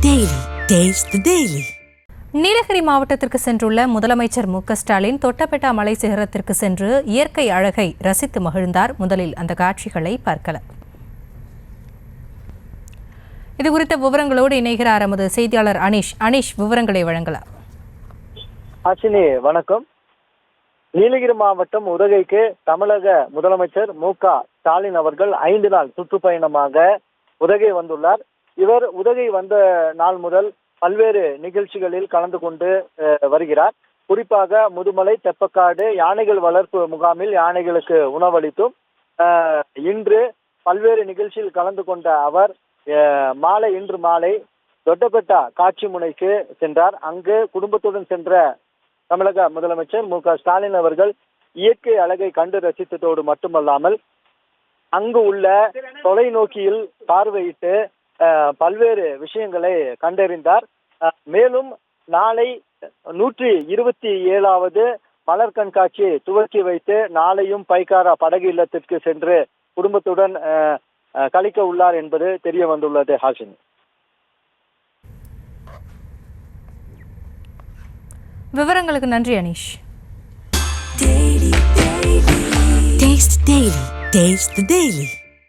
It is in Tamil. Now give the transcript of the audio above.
Daily. Taste the Daily. Nilgiri மாவட்டத்திற்கு சென்றுள்ள முதலமைச்சர் மு.க.ஸ்டாலின் தொட்டபெட்டா மலை சிகரத்திற்கு சென்று இயற்கை அழகை ரசித்து மகிழ்ந்தார். முதலில் அந்த காட்சிகளை பார்க்கலாம். இதுகுறித்த விவரங்களோடு இணைகிறார் நமது செய்தியாளர் அனீஷ் விவரங்களை வழங்கலாம். அஸ்வினி வணக்கம். நீலகிரி மாவட்டம் உதகைக்கு தமிழக முதலமைச்சர் மு.க.ஸ்டாலின் அவர்கள் 5 நாள் சுற்றுப்பயணமாக உதகை வந்துள்ளார். இவர் உதகை வந்த நாள் முதல் பல்வேறு நிகழ்ச்சிகளில் கலந்து கொண்டு வருகிறார். குறிப்பாக முதுமலை, தெப்பக்காடு யானைகள் வளர்ப்பு முகாமில் யானைகளுக்கு உணவளித்தும் இன்று பல்வேறு நிகழ்ச்சியில் கலந்து கொண்ட அவர் இன்று மாலை தொட்டபெட்டா காட்சி முனைக்கு சென்றார். அங்கு குடும்பத்துடன் சென்ற தமிழக முதலமைச்சர் மு.க.ஸ்டாலின் அவர்கள் இயற்கை அழகை கண்டு ரசித்ததோடு மட்டுமல்லாமல் அங்கு உள்ள தொலைநோக்கியில் பார்வையிட்டு பல்வேறு விஷயங்களை கண்டறிந்தார். மேலும் நாளை 127வது மலர் கண்காட்சியை துவக்கி வைத்து நாளையும் பைக்காரா படகு இல்லத்திற்கு சென்று குடும்பத்துடன் கழிக்க உள்ளார் என்பது தெரிய வந்துள்ளது. ஹாஷினி, விவரங்களுக்கு நன்றி அனீஷ். Taste the Daily.